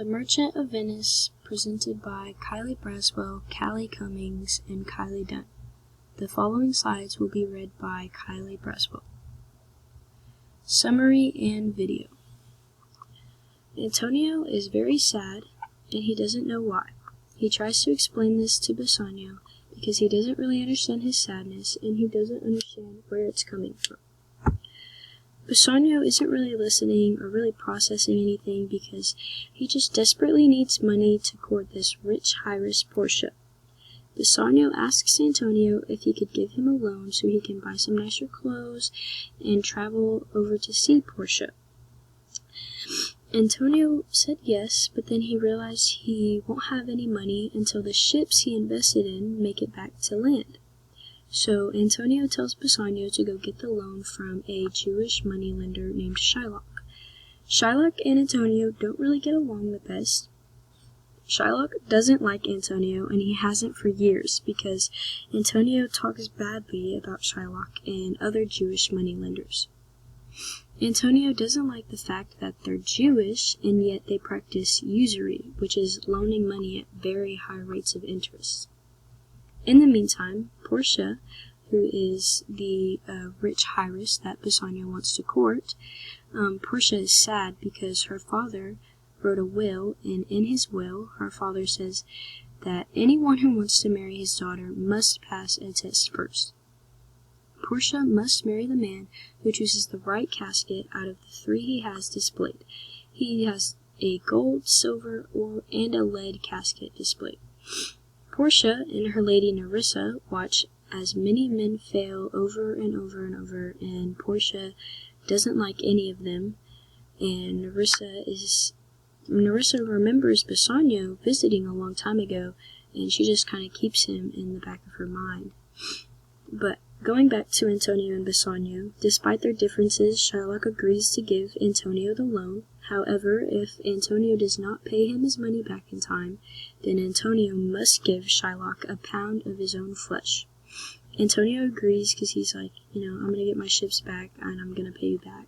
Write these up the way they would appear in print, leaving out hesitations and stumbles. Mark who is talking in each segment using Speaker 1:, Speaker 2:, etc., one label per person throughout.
Speaker 1: The Merchant of Venice, presented by Kylie Braswell, Callie Cummings, and Kylie Dunn. The following slides will be read by Kylie Braswell. Summary and video. Antonio is very sad, and he doesn't know why. He tries to explain this to Bassanio because he doesn't really understand his sadness, and he doesn't understand where it's coming from. Bassanio isn't really listening or really processing anything because he just desperately needs money to court this rich heiress Portia. Bassanio asks Antonio if he could give him a loan so he can buy some nicer clothes and travel over to see Portia. Antonio said yes, but then he realized he won't have any money until the ships he invested in make it back to land. So Antonio tells Bassanio to go get the loan from a Jewish moneylender named Shylock. Shylock and Antonio don't really get along the best. Shylock doesn't like Antonio, and he hasn't for years because Antonio talks badly about Shylock and other Jewish moneylenders. Antonio doesn't like the fact that they're Jewish and yet they practice usury, which is loaning money at very high rates of interest. In the meantime, Portia, who is the rich heiress that Bassanio wants to court, Portia is sad because her father wrote a will, and in his will, her father says that anyone who wants to marry his daughter must pass a test first. Portia must marry the man who chooses the right casket out of the three he has displayed. He has a gold, silver, and a lead casket displayed. Portia and her lady Nerissa watch as many men fail over and over and over, and Portia doesn't like any of them, and Nerissa remembers Bassanio visiting a long time ago, and she just kind of keeps him in the back of her mind. But going back to Antonio and Bassanio, despite their differences, Shylock agrees to give Antonio the loan. However, if Antonio does not pay him his money back in time, then Antonio must give Shylock a pound of his own flesh. Antonio agrees because he's like, I'm going to get my ships back and I'm going to pay you back.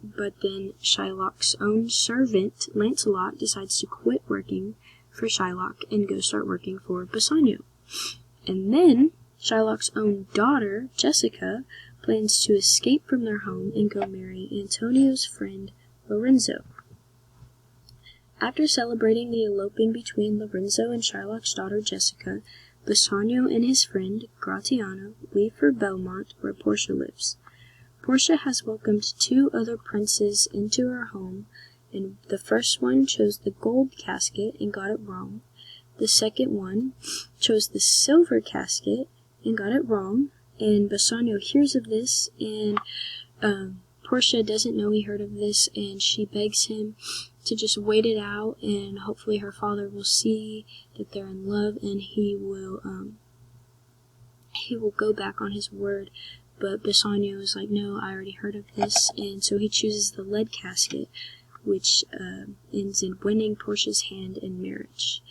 Speaker 1: But then Shylock's own servant, Lancelot, decides to quit working for Shylock and go start working for Bassanio. And then Shylock's own daughter, Jessica, plans to escape from their home and go marry Antonio's friend, Lorenzo. After celebrating the eloping between Lorenzo and Shylock's daughter, Jessica, Bassanio and his friend, Gratiano, leave for Belmont, where Portia lives. Portia has welcomed two other princes into her home, and the first one chose the gold casket and got it wrong. The second one chose the silver casket and got it wrong, and Bassanio hears of this, and Portia doesn't know he heard of this, and she begs him to just wait it out, and hopefully her father will see that they're in love, and he will go back on his word. But Bassanio is like, no, I already heard of this, and so he chooses the lead casket, which ends in winning Portia's hand in marriage.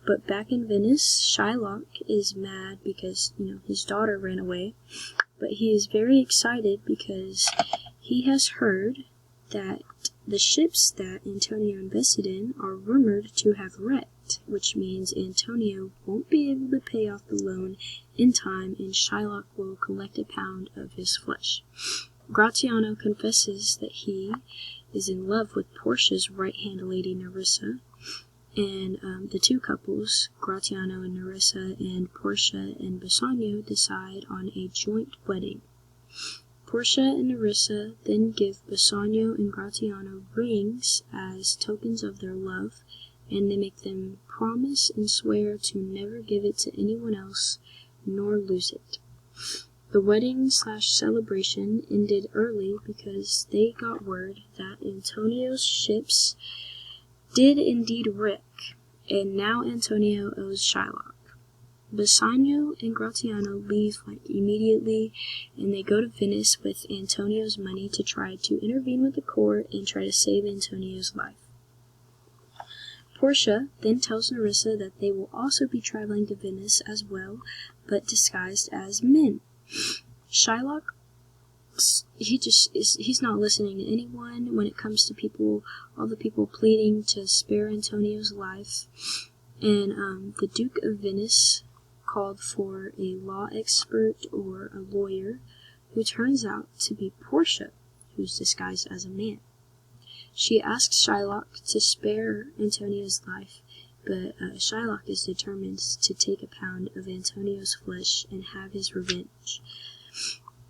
Speaker 1: But back in Venice, Shylock is mad because, his daughter ran away, but he is very excited because he has heard that the ships that Antonio invested in are rumored to have wrecked, which means Antonio won't be able to pay off the loan in time, and Shylock will collect a pound of his flesh. Gratiano confesses that he is in love with Portia's right-hand lady Nerissa, and the two couples, Gratiano and Nerissa, and Portia and Bassanio, decide on a joint wedding. Portia and Nerissa then give Bassanio and Gratiano rings as tokens of their love, and they make them promise and swear to never give it to anyone else, nor lose it. The wedding/celebration ended early because they got word that Antonio's ships did indeed wreck, and now Antonio owes Shylock. Bassanio and Gratiano leave immediately, and they go to Venice with Antonio's money to try to intervene with the court and try to save Antonio's life. Portia then tells Nerissa that they will also be traveling to Venice as well, but disguised as men. Shylock he's not listening to anyone when it comes to people, all the people pleading to spare Antonio's life. And the Duke of Venice called for a law expert or a lawyer, who turns out to be Portia, who's disguised as a man. She asks Shylock to spare Antonio's life, but Shylock is determined to take a pound of Antonio's flesh and have his revenge.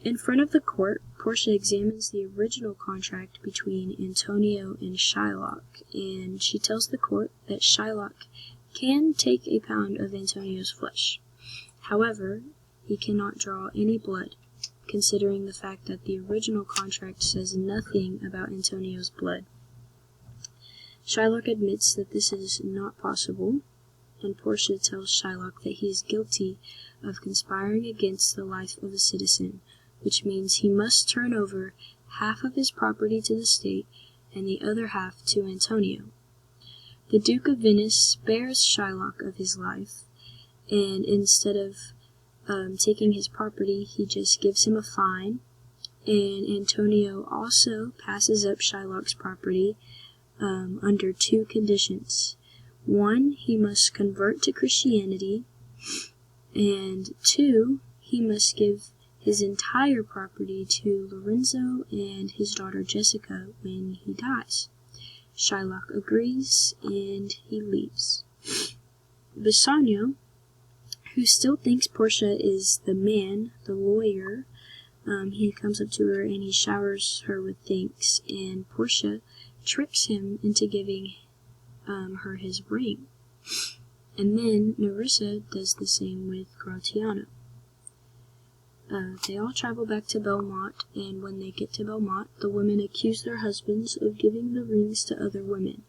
Speaker 1: In front of the court, Portia examines the original contract between Antonio and Shylock, and she tells the court that Shylock can take a pound of Antonio's flesh. However, he cannot draw any blood, considering the fact that the original contract says nothing about Antonio's blood. Shylock admits that this is not possible, and Portia tells Shylock that he is guilty of conspiring against the life of a citizen, which means he must turn over half of his property to the state and the other half to Antonio. The Duke of Venice spares Shylock of his life, and instead of taking his property, he just gives him a fine, and Antonio also passes up Shylock's property under two conditions. One, he must convert to Christianity, and two, he must give his entire property to Lorenzo and his daughter Jessica when he dies. Shylock agrees, and he leaves. Bassanio, who still thinks Portia is the man, the lawyer, he comes up to her and he showers her with thanks, and Portia tricks him into giving her his ring. And then Nerissa does the same with Gratiano. They all travel back to Belmont, and when they get to Belmont, the women accuse their husbands of giving the rings to other women.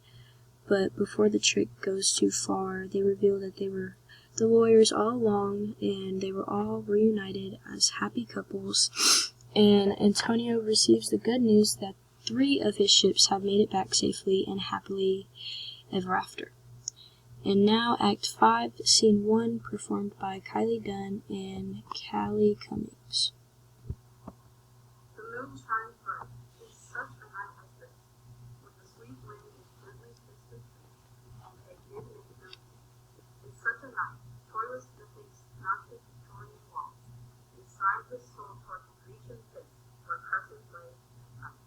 Speaker 1: But before the trick goes too far, they reveal that they were the lawyers all along, and they were all reunited as happy couples. And Antonio receives the good news that 3 of his ships have made it back safely and happily ever after. And now Act 5, Scene 1, performed by Kylie Dunn and Callie Cummings.
Speaker 2: The moon shines bright. It's such a night as this, with the sweet wind and gently kissed the trees, and a mid-winter breeze. It's such a night, toyless nothings, not the Victorian walls. Inside his soul toward the Grecian face, where crescent lay and night.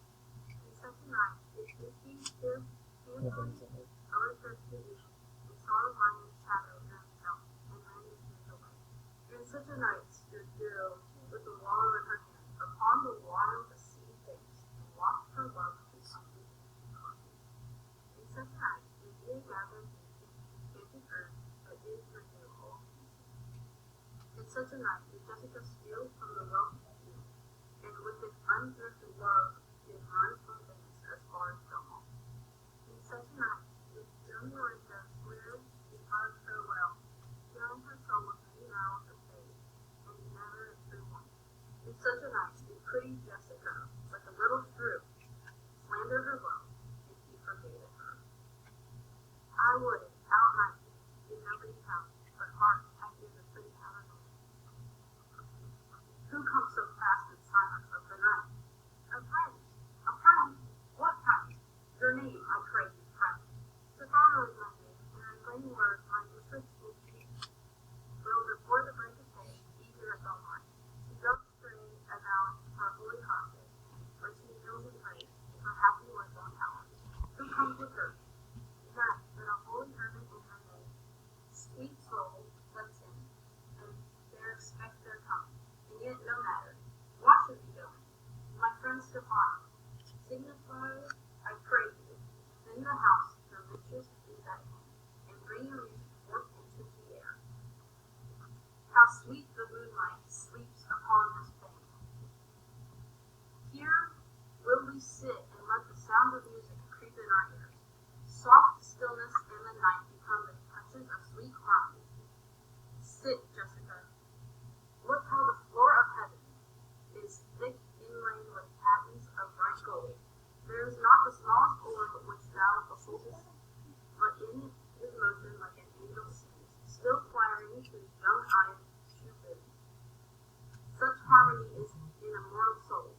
Speaker 2: In such a night, if he still handily colored her to me, and saw the lion's shadow in himself, and ran his hands away. In such a night stood Jill with the wallow in her hand, upon the wild sea face, and walked her love to something coffee. In such a night, the deer gathered enchanted earth, but did reveal all pieces. In such a night, did Jessica steal from the wealthy field, and with an unearthly love did run from Venice as far as Belmont. In such a night, did young Lorenzo swear to hug farewell, filling her soul with many vows of faith, and never a true one. In such a night, did pretty Jessica, like a little shrew, slander her love, and he forgave her. I would, out night, in nobody's house, but heart happy as a pretty Hallelujah. Who comes so fast in silence of the night? A friend. A friend? What friend? Your name, I pray you, friend. Stefano is my name, and in plain words my interest is deep. Will before the break of day, be here at Belmont. She don't stray about her holy hostage, where she kneels and prays, her happy words on hours. Who comes with her? None, but a holy hermit in her name. Sweet soul, lets in, and there expect their coming. And yet no matter. Why should we go? My friend Stefano, signify, I pray you, in the house your riches is at hand, and bring your music forth into the air. How sweet the moonlight sleeps upon this bank. Here will we sit and let the sound of music creep in our ears. Soft stillness and the night become the touches of sweet harmony. Sit, Jessica. Look how the floor of heaven is thick inlaid with patterns of bright gold. There is not the smallest orb which thou beholdest, but in his motion like an angel sings, still flattering to his young eyes true beauty. Such harmony is in immortal souls,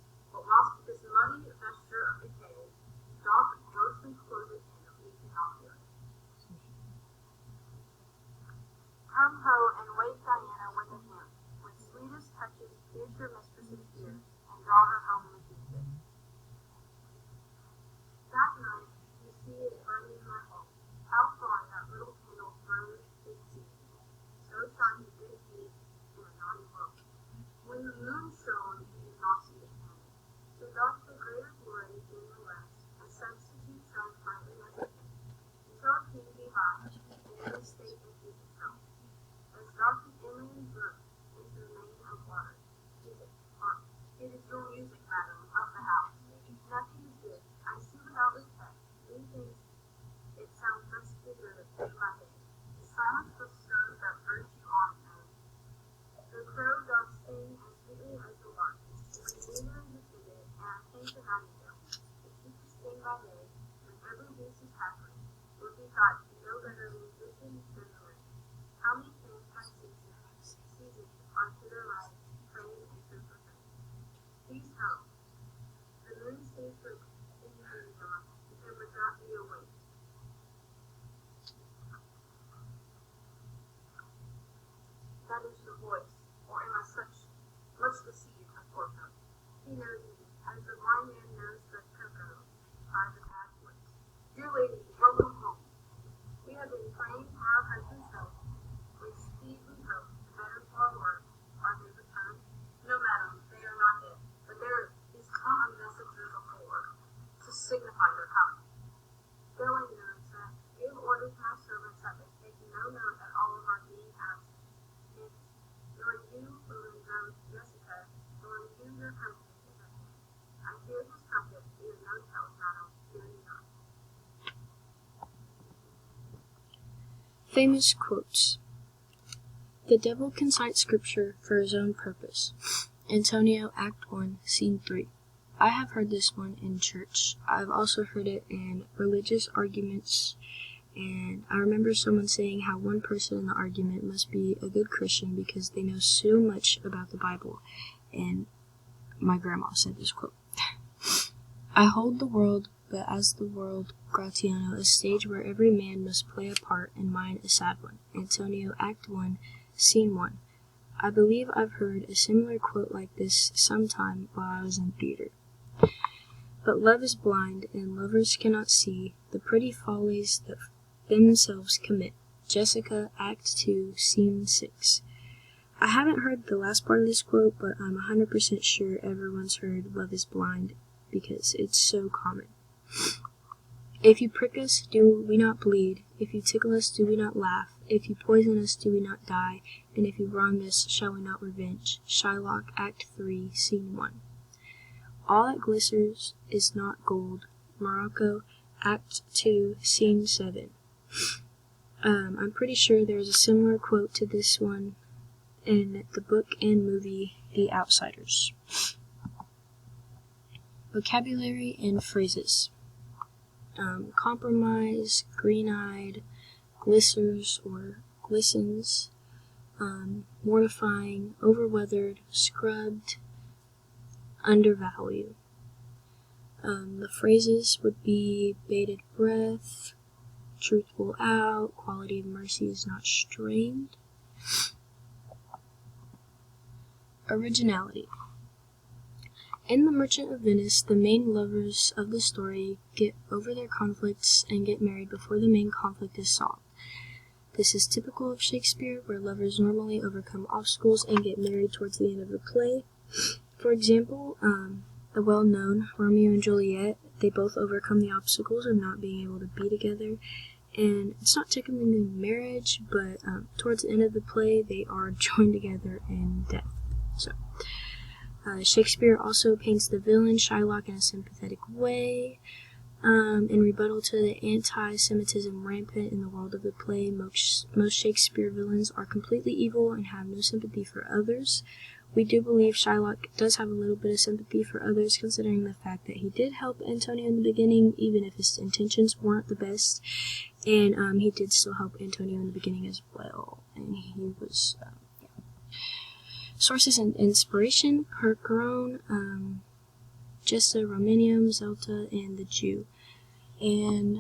Speaker 2: Catholic, where he thought no better musician than the rest. How many fantastic seasons are to their lives, praying and good for faith. Please help. The moon stays for continuing on, and would not be awake. That is your voice, or am I much deceived, of course not. He knows me, as the blind man knows the cocoa by the pathway. Dear lady, welcome home. We have been praying for our husband's health. With speed we hope, the better for our work. Are they returned? No, madam, they are not yet, but there is come a messenger before, to signify their coming. Go in, sir. Give orders to my servants that they take no note at all of our being absent. Nor you, Lorenzo, Jessica, nor you, your company, I hear his trumpet, he is no tell, madam, fear you not.
Speaker 1: Famous quotes. The devil can cite scripture for his own purpose. Antonio, Act 1, Scene 3. I have heard this one in church. I've also heard it in religious arguments, and I remember someone saying how one person in the argument must be a good Christian because they know so much about the Bible, and my grandma said this quote. I hold the world, but as the world, Gratiano, a stage where every man must play a part, and mine a sad one. Antonio, Act 1, Scene 1. I believe I've heard a similar quote like this sometime while I was in theater. But love is blind, and lovers cannot see the pretty follies that themselves commit. Jessica, Act 2, Scene 6. I haven't heard the last part of this quote, but I'm 100% sure everyone's heard love is blind because it's so common. If you prick us, do we not bleed? If you tickle us, do we not laugh? If you poison us, do we not die? And if you wrong us, shall we not revenge? Shylock, Act 3, Scene 1. All that glisters is not gold. Morocco, Act 2, Scene 7. I'm pretty sure there's a similar quote to this one in the book and movie The Outsiders. Vocabulary and phrases. Compromise, green-eyed, glisters or glistens, mortifying, overweathered, scrubbed, undervalue. The phrases would be bated breath, truth will out, quality of mercy is not strained. Originality. In The Merchant of Venice, the main lovers of the story get over their conflicts and get married before the main conflict is solved. This is typical of Shakespeare, where lovers normally overcome obstacles and get married towards the end of the play. For example, the well-known Romeo and Juliet, they both overcome the obstacles of not being able to be together, and it's not technically marriage, but towards the end of the play, they are joined together in death. So, Shakespeare also paints the villain Shylock in a sympathetic way. In rebuttal to the anti-Semitism rampant in the world of the play, most Shakespeare villains are completely evil and have no sympathy for others. We do believe Shylock does have a little bit of sympathy for others, considering the fact that he did help Antonio in the beginning, even if his intentions weren't the best, and he did still help Antonio in the beginning as well, and he was, Sources and inspiration: Percheron, Gesta Romanium, Zelta, and the Jew. And